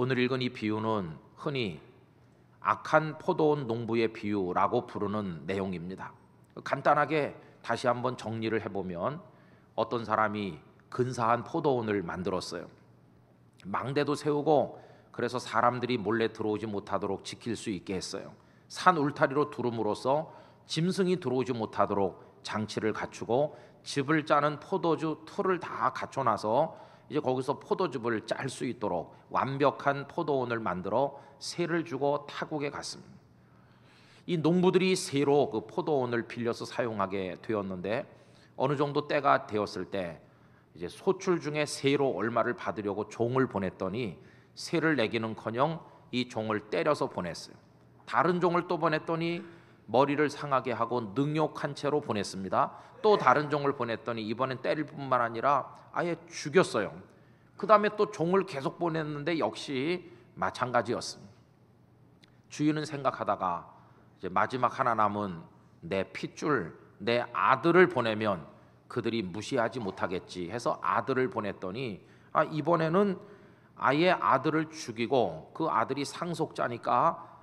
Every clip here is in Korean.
오늘 읽은 이 비유는 흔히 악한 포도원 농부의 비유라고 부르는 내용입니다. 간단하게 다시 한번 정리를 해보면 어떤 사람이 근사한 포도원을 만들었어요. 망대도 세우고 그래서 사람들이 몰래 들어오지 못하도록 지킬 수 있게 했어요. 산 울타리로 두름으로써 짐승이 들어오지 못하도록 장치를 갖추고 즙을 짜는 포도주 틀을 다 갖춰놔서 이제 거기서 포도즙을 짤 수 있도록 완벽한 포도원을 만들어 세를 주고 타국에 갔습니다. 이 농부들이 세로 그 포도원을 빌려서 사용하게 되었는데 어느 정도 때가 되었을 때 이제 소출 중에 세로 얼마를 받으려고 종을 보냈더니 세를 내기는커녕 이 종을 때려서 보냈어요. 다른 종을 또 보냈더니 머리를 상하게 하고 능욕한 채로 보냈습니다. 또 다른 종을 보냈더니 이번엔 때릴 뿐만 아니라 아예 죽였어요. 그 다음에 또 종을 계속 보냈는데 역시 마찬가지였습니다. 주인은 생각하다가 이제 마지막 하나 남은 내 핏줄 내 아들을 보내면 그들이 무시하지 못하겠지 해서 아들을 보냈더니 이번에는 아예 아들을 죽이고 그 아들이 상속자니까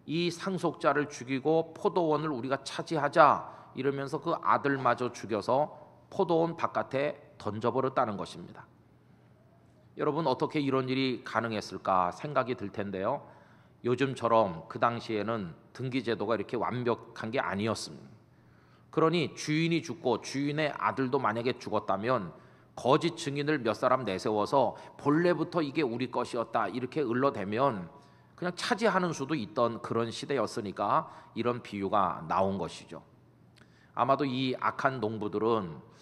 이 상속자를 죽이고 포도원을 우리가 차지하자 이러면서 그 아들마저 죽여서 포도원 바깥에 던져버렸다는 것입니다. 여러분 어떻게 이런 일이 가능했을까 생각이 들 텐데요. 요즘처럼 그 당시에는 등기제도가 이렇게 완벽한 게 아니었습니다. 그러니 주인이 죽고 주인의 아들도 만약에 죽었다면 거짓 증인을 몇 사람 내세워서 본래부터 이게 우리 것이었다 이렇게 을러대면 그냥 차지하는 수도 있던 그런 시대였으니까 이런 비유가 나온 것이죠. 아마도 이 악한 농부들은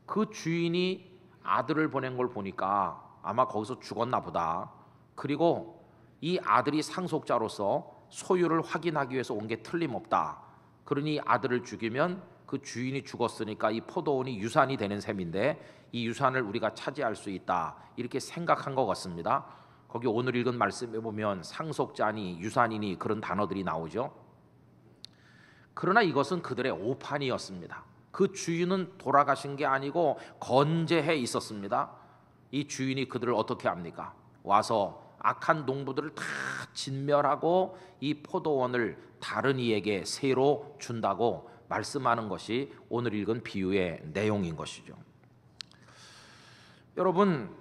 그 주인이 아들을 보낸 걸 보니까 아마 거기서 죽었나 보다. 그리고 이 아들이 상속자로서 소유를 확인하기 위해서 온 게 틀림없다. 그러니 아들을 죽이면 그 주인이 죽었으니까 이 포도원이 유산이 되는 셈인데 이 유산을 우리가 차지할 수 있다 이렇게 생각한 것 같습니다. 거기 오늘 읽은 말씀에 보면 상속자니 유산이니 그런 단어들이 나오죠. 그러나 이것은 그들의 오판이었습니다. 그 주인은 돌아가신 게 아니고 건재해 있었습니다. 이 주인이 그들을 어떻게 합니까? 와서 악한 농부들을 다 진멸하고 이 포도원을 다른 이에게 새로 준다고 말씀하는 것이 오늘 읽은 비유의 내용인 것이죠. 여러분,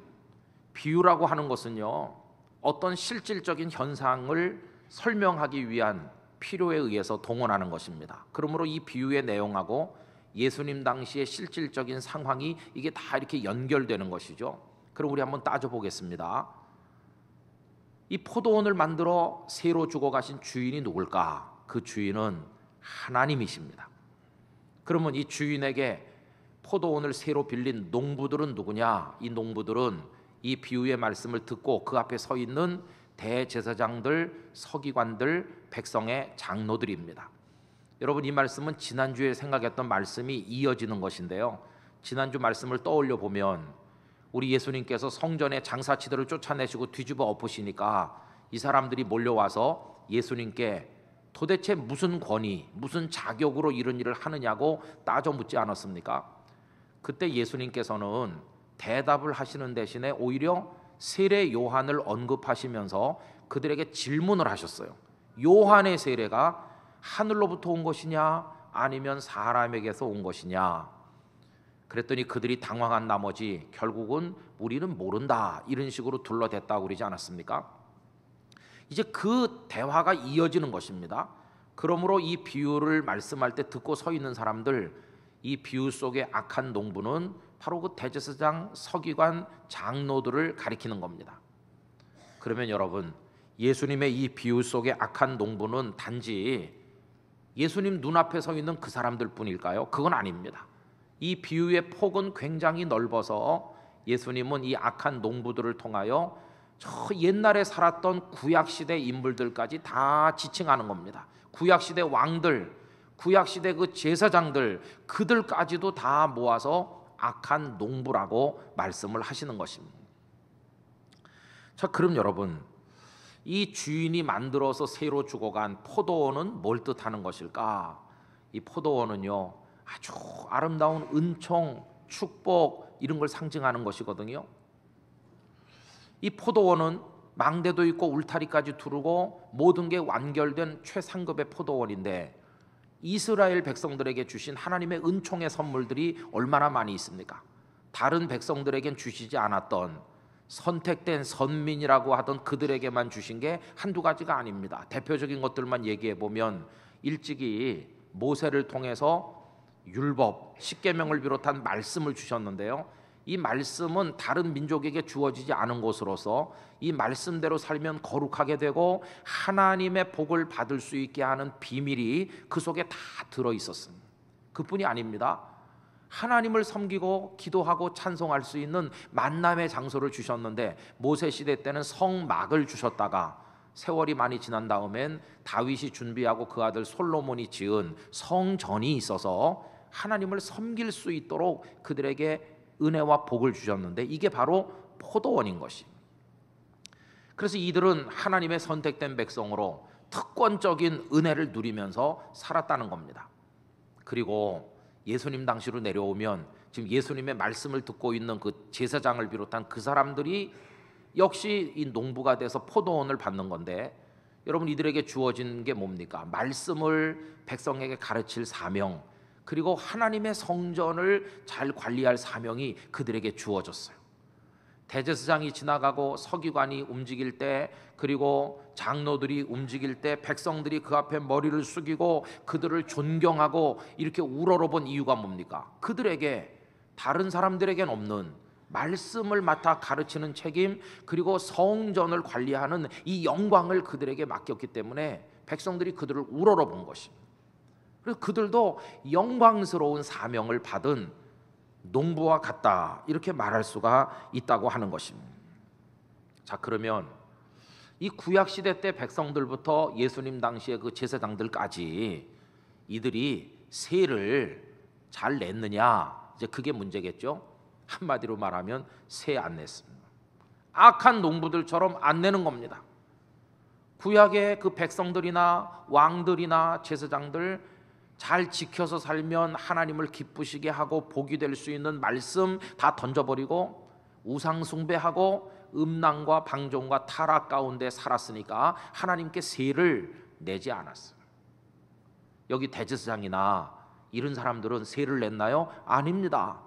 비유라고 하는 것은요, 어떤 실질적인 현상을 설명하기 위한 필요에 의해서 동원하는 것입니다. 그러므로 이 비유의 내용하고 예수님 당시의 실질적인 상황이 이게 다 이렇게 연결되는 것이죠. 그럼 우리 한번 따져보겠습니다. 이 포도원을 만들어 새로 주고 가신 주인이 누굴까? 그 주인은 하나님이십니다. 그러면 이 주인에게 포도원을 새로 빌린 농부들은 누구냐? 이 농부들은 이 비유의 말씀을 듣고 그 앞에 서 있는 대제사장들, 서기관들, 백성의 장로들입니다. 여러분 이 말씀은 지난주에 생각했던 말씀이 이어지는 것인데요. 지난주 말씀을 떠올려 보면 우리 예수님께서 성전의 장사치들을 쫓아내시고 뒤집어 엎으시니까 이 사람들이 몰려와서 예수님께 도대체 무슨 권위, 무슨 자격으로 이런 일을 하느냐고 따져 묻지 않았습니까? 그때 예수님께서는 대답을 하시는 대신에 오히려 세례 요한을 언급하시면서 그들에게 질문을 하셨어요. 요한의 세례가 하늘로부터 온 것이냐 아니면 사람에게서 온 것이냐. 그랬더니 그들이 당황한 나머지 결국은 우리는 모른다 이런 식으로 둘러댔다고 그러지 않았습니까? 이제 그 대화가 이어지는 것입니다. 그러므로 이 비유를 말씀할 때 듣고 서 있는 사람들, 이 비유 속의 악한 농부는 바로 그 대제사장, 서기관, 장로들을 가리키는 겁니다. 그러면 여러분, 예수님의 이 비유 속의 악한 농부는 단지 예수님 눈앞에 서 있는 그 사람들 뿐일까요? 그건 아닙니다. 이 비유의 폭은 굉장히 넓어서 예수님은 이 악한 농부들을 통하여 저 옛날에 살았던 구약시대 인물들까지 다 지칭하는 겁니다. 구약시대 왕들, 구약시대 그 제사장들, 그들까지도 다 모아서 악한 농부라고 말씀을 하시는 것입니다. 자, 그럼 여러분, 이 주인이 만들어서 새로 죽어간 포도원은 뭘 뜻하는 것일까? 이 포도원은요, 아주 아름다운 은총, 축복 이런 걸 상징하는 것이거든요. 이 포도원은 망대도 있고 울타리까지 두르고 모든 게 완결된 최상급의 포도원인데 이스라엘 백성들에게 주신 하나님의 은총의 선물들이 얼마나 많이 있습니까? 다른 백성들에겐 주시지 않았던 선택된 선민이라고 하던 그들에게만 주신 게 한두 가지가 아닙니다. 대표적인 것들만 얘기해 보면 일찍이 모세를 통해서 율법, 십계명을 비롯한 말씀을 주셨는데요. 이 말씀은 다른 민족에게 주어지지 않은 것으로서 이 말씀대로 살면 거룩하게 되고 하나님의 복을 받을 수 있게 하는 비밀이 그 속에 다 들어있었습니다. 그뿐이 아닙니다. 하나님을 섬기고 기도하고 찬송할 수 있는 만남의 장소를 주셨는데 모세 시대 때는 성막을 주셨다가 세월이 많이 지난 다음엔 다윗이 준비하고 그 아들 솔로몬이 지은 성전이 있어서 하나님을 섬길 수 있도록 그들에게 은혜와 복을 주셨는데 이게 바로 포도원인 것입니다. 그래서 이들은 하나님의 선택된 백성으로 특권적인 은혜를 누리면서 살았다는 겁니다. 그리고 예수님 당시로 내려오면 지금 예수님의 말씀을 듣고 있는 그 제사장을 비롯한 그 사람들이 역시 이 농부가 돼서 포도원을 받는 건데 여러분 이들에게 주어진 게 뭡니까? 말씀을 백성에게 가르칠 사명, 그리고 하나님의 성전을 잘 관리할 사명이 그들에게 주어졌어요. 대제사장이 지나가고 서기관이 움직일 때, 그리고 장로들이 움직일 때 백성들이 그 앞에 머리를 숙이고 그들을 존경하고 이렇게 우러러본 이유가 뭡니까? 그들에게 다른 사람들에겐 없는 말씀을 맡아 가르치는 책임, 그리고 성전을 관리하는 이 영광을 그들에게 맡겼기 때문에 백성들이 그들을 우러러본 것입니다. 그래서 그들도 영광스러운 사명을 받은 농부와 같다, 이렇게 말할 수가 있다고 하는 것입니다. 자, 그러면 이 구약 시대 때 백성들부터 예수님 당시의 그 제사장들까지 이들이 세를 잘 냈느냐, 이제 그게 문제겠죠. 한마디로 말하면 세 안 냈습니다. 악한 농부들처럼 안 내는 겁니다. 구약의 그 백성들이나 왕들이나 제사장들 잘 지켜서 살면 하나님을 기쁘시게 하고 복이 될 수 있는 말씀 다 던져버리고 우상 숭배하고 음란과 방종과 타락 가운데 살았으니까 하나님께 세를 내지 않았어요. 여기 대제사장이나 이런 사람들은 세를 냈나요? 아닙니다.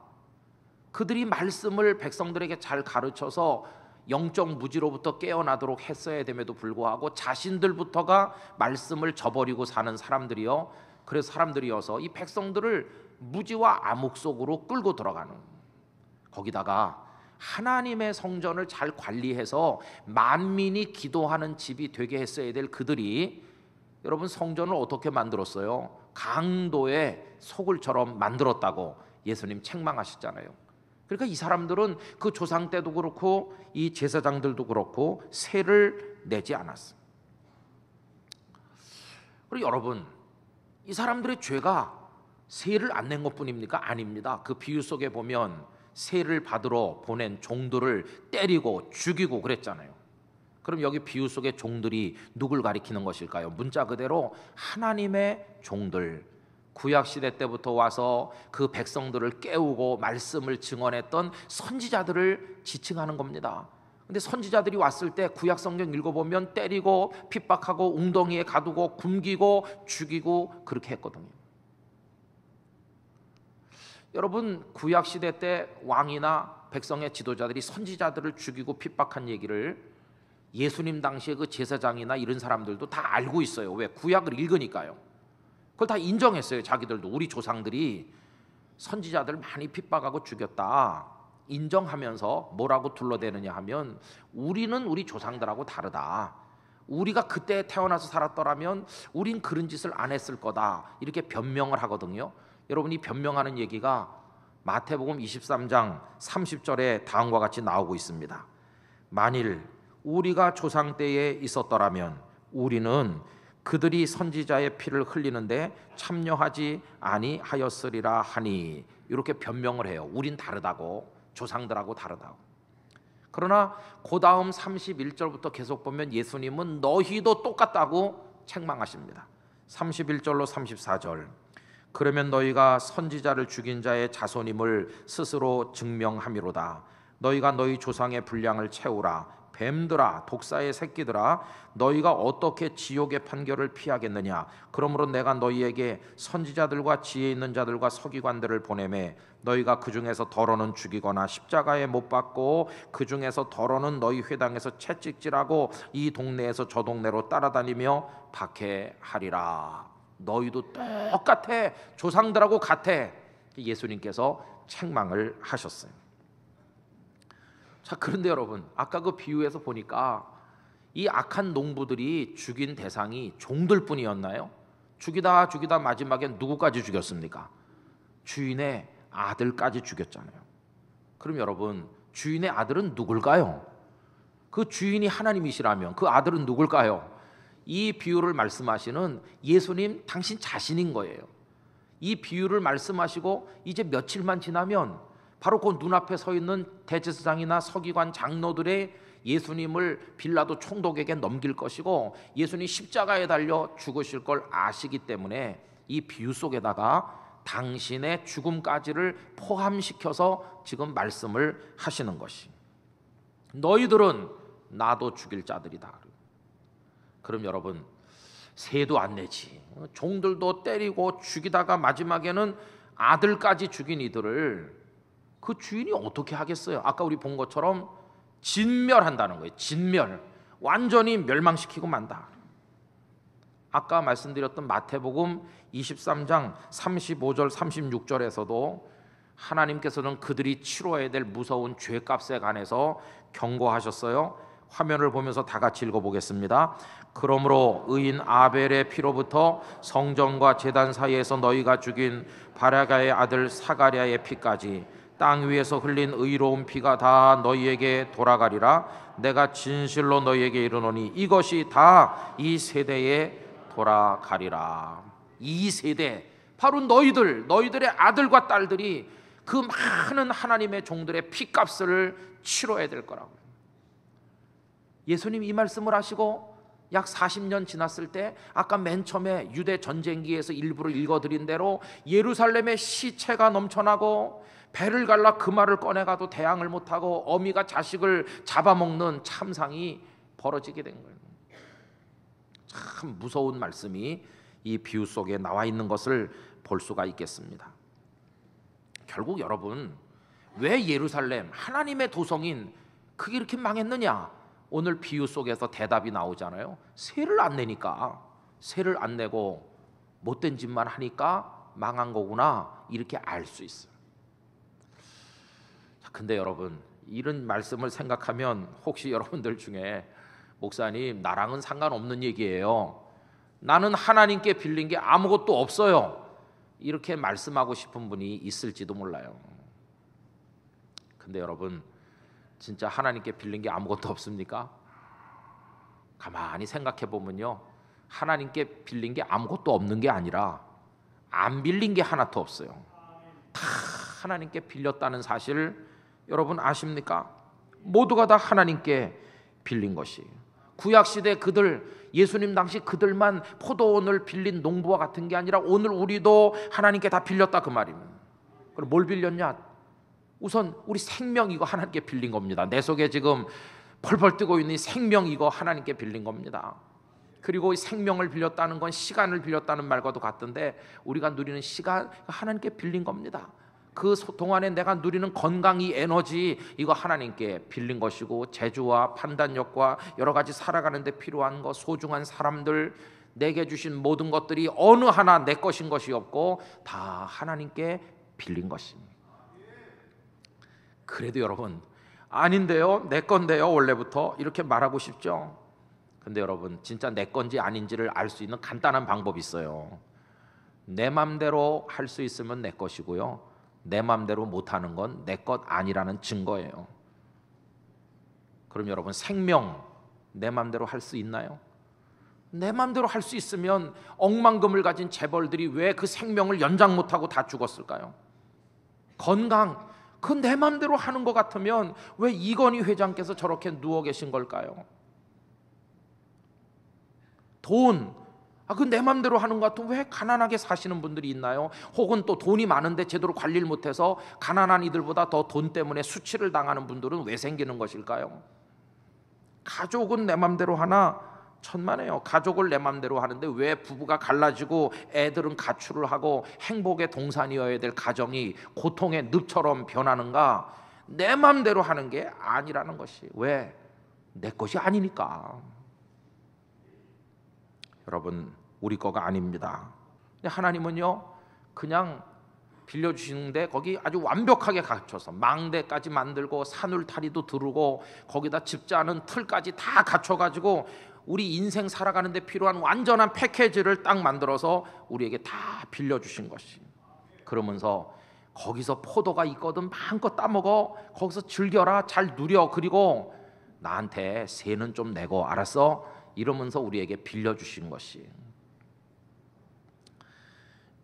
그들이 말씀을 백성들에게 잘 가르쳐서 영적 무지로부터 깨어나도록 했어야 됨에도 불구하고 자신들부터가 말씀을 저버리고 사는 사람들이요, 그래서 사람들이어서 이 백성들을 무지와 암흑 속으로 끌고 들어가는, 거기다가 하나님의 성전을 잘 관리해서 만민이 기도하는 집이 되게 했어야 될 그들이 여러분 성전을 어떻게 만들었어요? 강도의 소굴처럼 만들었다고 예수님 책망하셨잖아요. 그러니까 이 사람들은 그 조상 때도 그렇고 이 제사장들도 그렇고 세를 내지 않았어요. 그리고 여러분, 이 사람들의 죄가 세를 안 낸 것뿐입니까? 아닙니다. 그 비유 속에 보면 세를 받으러 보낸 종들을 때리고 죽이고 그랬잖아요. 그럼 여기 비유 속의 종들이 누굴 가리키는 것일까요? 문자 그대로 하나님의 종들, 구약 시대 때부터 와서 그 백성들을 깨우고 말씀을 증언했던 선지자들을 지칭하는 겁니다. 근데 선지자들이 왔을 때 구약 성경 읽어보면 때리고 핍박하고 웅덩이에 가두고 굶기고 죽이고 그렇게 했거든요. 여러분, 구약 시대 때 왕이나 백성의 지도자들이 선지자들을 죽이고 핍박한 얘기를 예수님 당시에 그 제사장이나 이런 사람들도 다 알고 있어요. 왜? 구약을 읽으니까요. 그걸 다 인정했어요. 자기들도 우리 조상들이 선지자들 많이 핍박하고 죽였다 인정하면서 뭐라고 둘러대느냐 하면 우리는 우리 조상들하고 다르다, 우리가 그때 태어나서 살았더라면 우린 그런 짓을 안 했을 거다, 이렇게 변명을 하거든요. 여러분이 변명하는 얘기가 마태복음 23장 30절에 다음과 같이 나오고 있습니다. 만일 우리가 조상 때에 있었더라면 우리는 그들이 선지자의 피를 흘리는데 참여하지 아니하였으리라 하니, 이렇게 변명을 해요. 우린 다르다고, 조상들하고 다르다고. 그러나 그 다음 31절부터 계속 보면 예수님은 너희도 똑같다고 책망하십니다. 31절로 34절, 그러면 너희가 선지자를 죽인 자의 자손임을 스스로 증명함이로다. 너희가 너희 조상의 분량을 채우라. 뱀들아, 독사의 새끼들아, 너희가 어떻게 지옥의 판결을 피하겠느냐? 그러므로 내가 너희에게 선지자들과 지혜 있는 자들과 서기관들을 보내매 너희가 그 중에서 더러는 죽이거나 십자가에 못 박고 그 중에서 더러는 너희 회당에서 채찍질하고 이 동네에서 저 동네로 따라다니며 박해하리라. 너희도 똑같아, 조상들하고 같아. 예수님께서 책망을 하셨어요. 자, 그런데 여러분, 아까 그 비유에서 보니까 이 악한 농부들이 죽인 대상이 종들뿐이었나요? 죽이다 마지막엔 누구까지 죽였습니까? 주인의 아들까지 죽였잖아요. 그럼 여러분, 주인의 아들은 누굴까요? 그 주인이 하나님이시라면 그 아들은 누굴까요? 이 비유를 말씀하시는 예수님 당신 자신인 거예요. 이 비유를 말씀하시고 이제 며칠만 지나면 바로 그 눈앞에 서 있는 대제사장이나 서기관 장로들의 예수님을 빌라도 총독에게 넘길 것이고 예수님 십자가에 달려 죽으실 걸 아시기 때문에 이 비유 속에다가 당신의 죽음까지를 포함시켜서 지금 말씀을 하시는 것이, 너희들은 나도 죽일 자들이다. 그럼 여러분, 세도 안 내지, 종들도 때리고 죽이다가 마지막에는 아들까지 죽인 이들을 그 주인이 어떻게 하겠어요? 아까 우리 본 것처럼 진멸한다는 거예요. 진멸, 완전히 멸망시키고 만다. 아까 말씀드렸던 마태복음 23장 35절 36절에서도 하나님께서는 그들이 치러야 될 무서운 죄값에 관해서 경고하셨어요. 화면을 보면서 다 같이 읽어보겠습니다. 그러므로 의인 아벨의 피로부터 성전과 제단 사이에서 너희가 죽인 바라가의 아들 사가랴의 피까지 땅 위에서 흘린 의로운 피가 다 너희에게 돌아가리라. 내가 진실로 너희에게 이르노니 이것이 다 이 세대에 돌아가리라. 이 세대, 바로 너희들의 아들과 딸들이 그 많은 하나님의 종들의 피값을 치러야 될 거라고. 예수님 이 말씀을 하시고 약 40년 지났을 때 아까 맨 처음에 유대 전쟁기에서 일부러 읽어드린 대로 예루살렘에 시체가 넘쳐나고 배를 갈라 그 말을 꺼내가도 대항을 못하고 어미가 자식을 잡아먹는 참상이 벌어지게 된 거예요. 참 무서운 말씀이 이 비유 속에 나와 있는 것을 볼 수가 있겠습니다. 결국 여러분, 왜 예루살렘 하나님의 도성인 그게 이렇게 망했느냐? 오늘 비유 속에서 대답이 나오잖아요. 세를 안 내니까, 세를 안 내고 못된 짓만 하니까 망한 거구나, 이렇게 알 수 있어요. 근데 여러분, 이런 말씀을 생각하면 혹시 여러분들 중에 목사님 나랑은 상관없는 얘기예요, 나는 하나님께 빌린 게 아무것도 없어요, 이렇게 말씀하고 싶은 분이 있을지도 몰라요. 근데 여러분, 진짜 하나님께 빌린 게 아무것도 없습니까? 가만히 생각해 보면요, 하나님께 빌린 게 아무것도 없는 게 아니라 안 빌린 게 하나도 없어요. 다 하나님께 빌렸다는 사실을 여러분 아십니까? 모두가 다 하나님께 빌린 것이에요. 구약시대 그들, 예수님 당시 그들만 포도원을 빌린 농부와 같은 게 아니라 오늘 우리도 하나님께 다 빌렸다 그 말입니다. 그럼 뭘 빌렸냐? 우선 우리 생명, 이거 하나님께 빌린 겁니다. 내 속에 지금 펄펄 뛰고 있는 생명, 이거 하나님께 빌린 겁니다. 그리고 이 생명을 빌렸다는 건 시간을 빌렸다는 말과도 같은데 우리가 누리는 시간, 하나님께 빌린 겁니다. 그 동안에 내가 누리는 건강, 이 에너지, 이거 하나님께 빌린 것이고, 재주와 판단력과 여러 가지 살아가는 데 필요한 것, 소중한 사람들, 내게 주신 모든 것들이 어느 하나 내 것인 것이 없고 다 하나님께 빌린 것입니다. 그래도 여러분, 아닌데요, 내 건데요, 원래부터 이렇게 말하고 싶죠. 근데 여러분, 진짜 내 건지 아닌지를 알 수 있는 간단한 방법이 있어요. 내 맘대로 할 수 있으면 내 것이고요, 내 맘대로 못하는 건 내 것 아니라는 증거예요. 그럼 여러분, 생명 내 맘대로 할 수 있나요? 내 맘대로 할 수 있으면 억만금을 가진 재벌들이 왜 그 생명을 연장 못하고 다 죽었을까요? 건강, 그 내 맘대로 하는 것 같으면 왜 이건희 회장께서 저렇게 누워 계신 걸까요? 돈, 그 내 맘대로 하는 것 같으면 왜 가난하게 사시는 분들이 있나요? 혹은 또 돈이 많은데 제대로 관리를 못해서 가난한 이들보다 더 돈 때문에 수치를 당하는 분들은 왜 생기는 것일까요? 가족은 내 맘대로 하나 천만에요. 가족을 내 맘대로 하는데 왜 부부가 갈라지고 애들은 가출을 하고 행복의 동산이어야 될 가정이 고통의 늪처럼 변하는가? 내 맘대로 하는 게 아니라는 것이. 왜? 내 것이 아니니까. 여러분, 우리 거가 아닙니다. 하나님은요, 그냥 빌려주시는데 거기 아주 완벽하게 갖춰서 망대까지 만들고 산울타리도 두르고 거기다 집자는 틀까지 다 갖춰가지고 우리 인생 살아가는 데 필요한 완전한 패키지를 딱 만들어서 우리에게 다 빌려주신 것이. 그러면서 거기서 포도가 있거든 마음껏 따먹어, 거기서 즐겨라, 잘 누려, 그리고 나한테 세는 좀 내고, 알았어? 이러면서 우리에게 빌려주신 것이.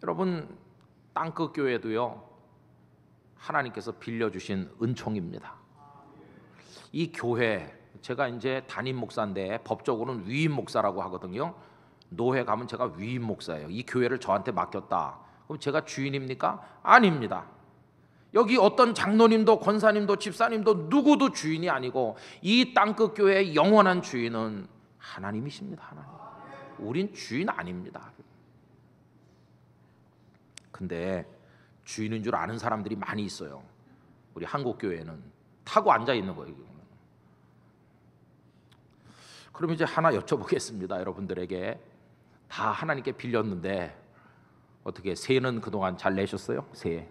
여러분, 땅끝 교회도요, 하나님께서 빌려주신 은총입니다. 이 교회, 제가 이제 담임 목사인데 법적으로는 위임 목사라고 하거든요. 노회 가면 제가 위임 목사예요. 이 교회를 저한테 맡겼다. 그럼 제가 주인입니까? 아닙니다. 여기 어떤 장로님도 권사님도 집사님도 누구도 주인이 아니고 이 땅끝 교회의 영원한 주인은 하나님이십니다. 하나님. 우린 주인 아닙니다. 근데 주인인 줄 아는 사람들이 많이 있어요. 우리 한국 교회는 타고 앉아 있는 거예요. 그럼 이제 하나 여쭤보겠습니다. 여러분들에게 다 하나님께 빌렸는데 어떻게 세는 그동안 잘 내셨어요? 세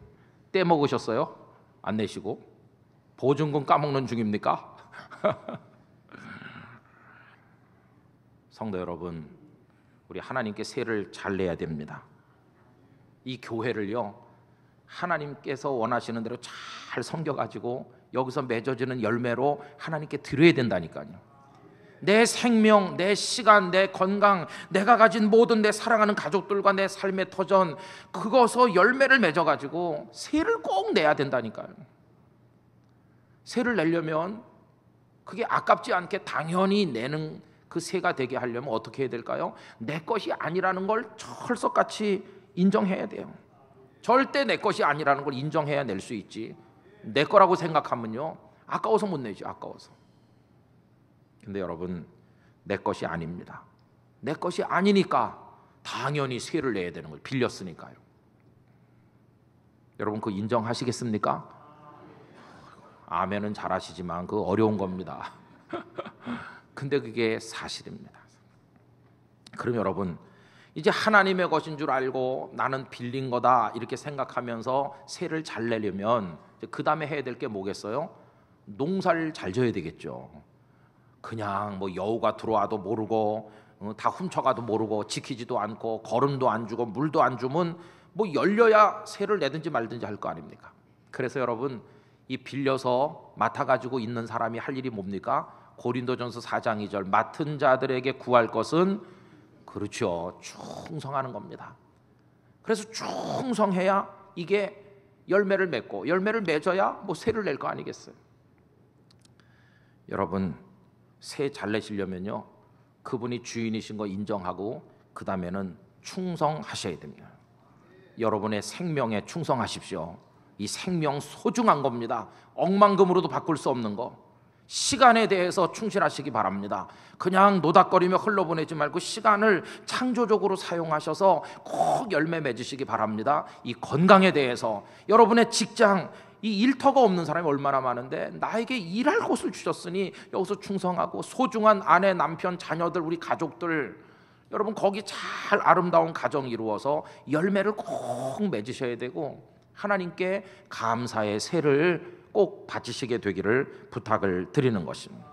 떼먹으셨어요? 안 내시고 보증금 까먹는 중입니까? 성도 여러분, 우리 하나님께 세를 잘 내야 됩니다. 이 교회를요, 하나님께서 원하시는 대로 잘 섬겨가지고 여기서 맺어지는 열매로 하나님께 드려야 된다니까요. 내 생명, 내 시간, 내 건강, 내가 가진 모든 내 사랑하는 가족들과 내 삶의 터전, 그것서 열매를 맺어가지고 세를 꼭 내야 된다니까요. 세를 내려면 그게 아깝지 않게 당연히 내는 그 세가 되게 하려면 어떻게 해야 될까요? 내 것이 아니라는 걸 철석같이 인정해야 돼요. 절대 내 것이 아니라는 걸 인정해야 낼 수 있지. 내 거라고 생각하면요, 아까워서 못 내지. 아까워서. 근데 여러분, 내 것이 아닙니다. 내 것이 아니니까 당연히 세를 내야 되는 거예요. 빌렸으니까요. 여러분, 그거 인정하시겠습니까? 아멘은 잘하시지만 그 어려운 겁니다. 근데 그게 사실입니다. 그럼 여러분, 이제 하나님의 것인 줄 알고 나는 빌린 거다 이렇게 생각하면서 세를 잘 내려면 그 다음에 해야 될 게 뭐겠어요? 농사를 잘 져야 되겠죠. 그냥 뭐 여우가 들어와도 모르고 다 훔쳐가도 모르고 지키지도 않고 거름도 안 주고 물도 안 주면 뭐 열려야 세를 내든지 말든지 할 거 아닙니까? 그래서 여러분, 이 빌려서 맡아가지고 있는 사람이 할 일이 뭡니까? 고린도전서 4장 2절 맡은 자들에게 구할 것은, 그렇죠, 충성하는 겁니다. 그래서 충성해야 이게 열매를 맺고 열매를 맺어야 뭐 세를 낼 거 아니겠어요? 여러분, 세 잘 내시려면요, 그분이 주인이신 거 인정하고 그 다음에는 충성하셔야 됩니다. 여러분의 생명에 충성하십시오. 이 생명 소중한 겁니다. 억만금으로도 바꿀 수 없는 거. 시간에 대해서 충실하시기 바랍니다. 그냥 노닥거리며 흘러보내지 말고 시간을 창조적으로 사용하셔서 꼭 열매 맺으시기 바랍니다. 이 건강에 대해서, 여러분의 직장, 이 일터가 없는 사람이 얼마나 많은데 나에게 일할 곳을 주셨으니 여기서 충성하고, 소중한 아내, 남편, 자녀들, 우리 가족들, 여러분 거기 잘 아름다운 가정 이루어서 열매를 꼭 맺으셔야 되고 하나님께 감사의 세를 꼭 바치시게 되기를 부탁을 드리는 것입니다.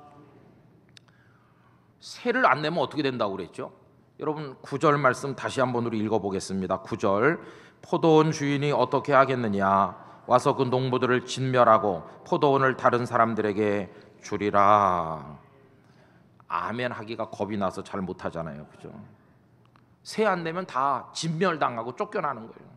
세를 안 내면 어떻게 된다고 그랬죠? 여러분 9절 말씀 다시 한번 우리 읽어보겠습니다. 9절 포도원 주인이 어떻게 하겠느냐, 와서 그 농부들을 진멸하고 포도원을 다른 사람들에게 주리라. 아멘 하기가 겁이 나서 잘 못하잖아요, 그죠? 세 안 내면 다 진멸당하고 쫓겨나는 거예요.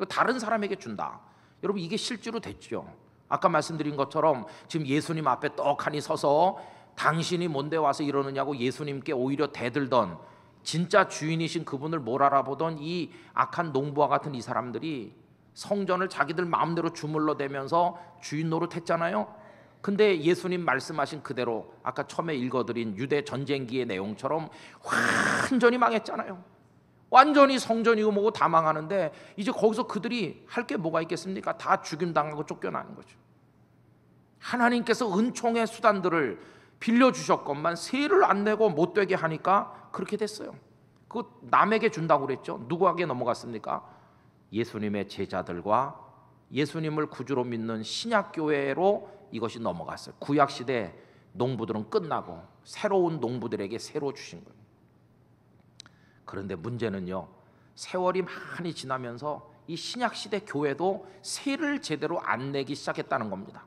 다른 사람에게 준다. 여러분 이게 실제로 됐죠. 아까 말씀드린 것처럼 지금 예수님 앞에 떡하니 서서 당신이 뭔데 와서 이러느냐고 예수님께 오히려 대들던, 진짜 주인이신 그분을 못 알아보던 이 악한 농부와 같은 이 사람들이 성전을 자기들 마음대로 주물러 대면서 주인 노릇했잖아요. 근데 예수님 말씀하신 그대로 아까 처음에 읽어드린 유대 전쟁기의 내용처럼 완전히 망했잖아요. 완전히 성전이고 뭐고 다 망하는데 이제 거기서 그들이 할 게 뭐가 있겠습니까? 다 죽임당하고 쫓겨나는 거죠. 하나님께서 은총의 수단들을 빌려주셨건만 세를 안 내고 못되게 하니까 그렇게 됐어요. 그 남에게 준다고 그랬죠. 누구에게 넘어갔습니까? 예수님의 제자들과 예수님을 구주로 믿는 신약교회로 이것이 넘어갔어요. 구약시대 농부들은 끝나고 새로운 농부들에게 새로 주신 거예요. 그런데 문제는요, 세월이 많이 지나면서 이 신약시대 교회도 세를 제대로 안 내기 시작했다는 겁니다.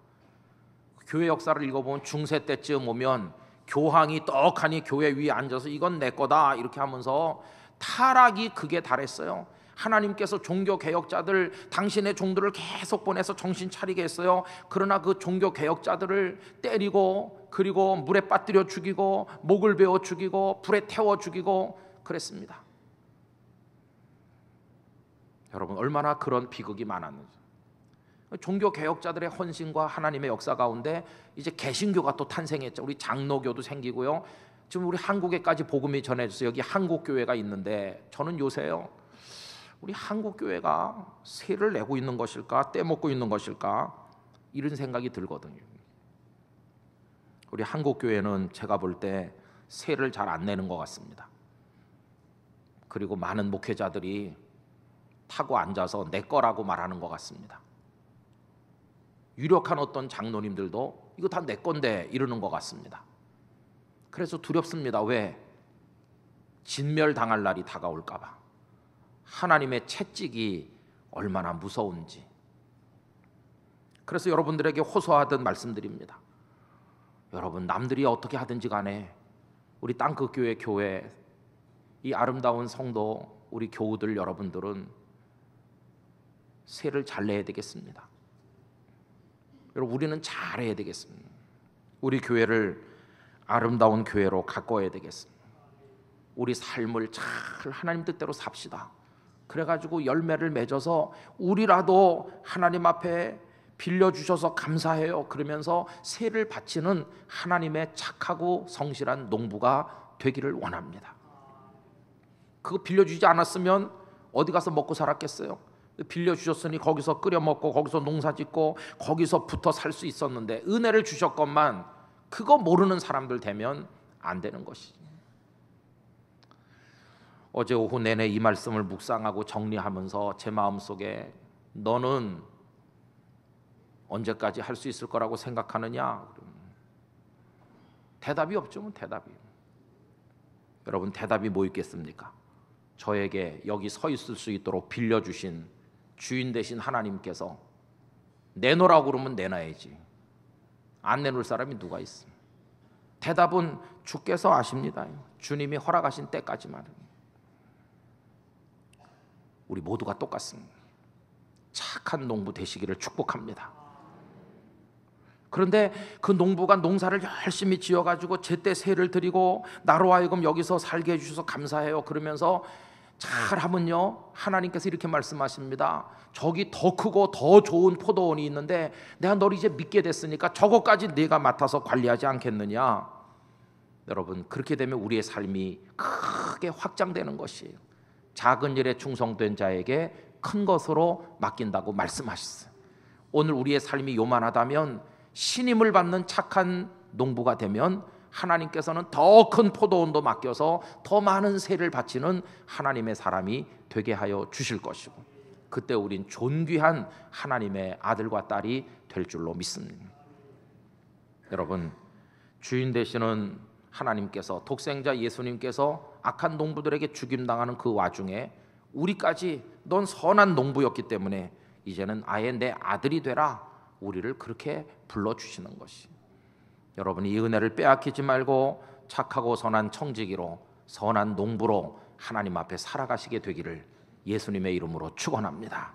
교회 역사를 읽어보면 중세 때쯤 오면 교황이 떡하니 교회 위에 앉아서 이건 내 거다 이렇게 하면서 타락이 극에 달했어요. 하나님께서 종교개혁자들 당신의 종들을 계속 보내서 정신 차리게 했어요. 그러나 그 종교개혁자들을 때리고 그리고 물에 빠뜨려 죽이고 목을 베어 죽이고 불에 태워 죽이고 그랬습니다. 여러분 얼마나 그런 비극이 많았는지. 종교개혁자들의 헌신과 하나님의 역사 가운데 이제 개신교가 또 탄생했죠. 우리 장로교도 생기고요. 지금 우리 한국에까지 복음이 전해져서 여기 한국교회가 있는데 저는 요새요, 우리 한국교회가 세를 내고 있는 것일까 떼먹고 있는 것일까 이런 생각이 들거든요. 우리 한국교회는 제가 볼 때 세를 잘 안 내는 것 같습니다. 그리고 많은 목회자들이 타고 앉아서 내 거라고 말하는 것 같습니다. 유력한 어떤 장로님들도 이거 다 내 건데 이러는 것 같습니다. 그래서 두렵습니다. 왜? 진멸당할 날이 다가올까 봐. 하나님의 채찍이 얼마나 무서운지. 그래서 여러분들에게 호소하듯 말씀드립니다. 여러분 남들이 어떻게 하든지 간에 우리 땅끝교회 교회 이 아름다운 성도 우리 교우들 여러분들은 세를 잘 내야 되겠습니다. 여러분 우리는 잘해야 되겠습니다. 우리 교회를 아름다운 교회로 가꿔야 되겠습니다. 우리 삶을 잘 하나님 뜻대로 삽시다. 그래가지고 열매를 맺어서 우리라도 하나님 앞에 빌려주셔서 감사해요 그러면서 세를 바치는 하나님의 착하고 성실한 농부가 되기를 원합니다. 그거 빌려주지 않았으면 어디 가서 먹고 살았겠어요? 빌려주셨으니 거기서 끓여 먹고 거기서 농사 짓고 거기서 붙어 살 수 있었는데 은혜를 주셨건만 그거 모르는 사람들 되면 안 되는 것이지. 어제 오후 내내 이 말씀을 묵상하고 정리하면서 제 마음속에 너는 언제까지 할 수 있을 거라고 생각하느냐? 대답이 없죠. 대답이. 여러분 대답이 뭐 있겠습니까? 저에게 여기 서 있을 수 있도록 빌려주신 주인 되신 하나님께서 내놓으라고 그러면 내놔야지. 안 내놓을 사람이 누가 있어? 대답은 주께서 아십니다. 주님이 허락하신 때까지만. 우리 모두가 똑같습니다. 착한 농부 되시기를 축복합니다. 그런데 그 농부가 농사를 열심히 지어가지고 제때 세를 드리고 나로 하여금 여기서 살게 해주셔서 감사해요 그러면서 잘하면요 하나님께서 이렇게 말씀하십니다. 저기 더 크고 더 좋은 포도원이 있는데 내가 너를 이제 믿게 됐으니까 저거까지 네가 맡아서 관리하지 않겠느냐. 여러분 그렇게 되면 우리의 삶이 크게 확장되는 것이에요. 작은 일에 충성된 자에게 큰 것으로 맡긴다고 말씀하셨어요. 오늘 우리의 삶이 요만하다면 신임을 받는 착한 농부가 되면 하나님께서는 더 큰 포도원도 맡겨서 더 많은 세를 바치는 하나님의 사람이 되게 하여 주실 것이고 그때 우린 존귀한 하나님의 아들과 딸이 될 줄로 믿습니다. 여러분 주인 되시는 하나님께서 독생자 예수님께서 악한 농부들에게 죽임당하는 그 와중에 우리까지 넌 선한 농부였기 때문에 이제는 아예 내 아들이 되라 우리를 그렇게 불러주시는 것이. 여러분 이 은혜를 빼앗기지 말고 착하고 선한 청지기로 선한 농부로 하나님 앞에 살아가시게 되기를 예수님의 이름으로 축원합니다.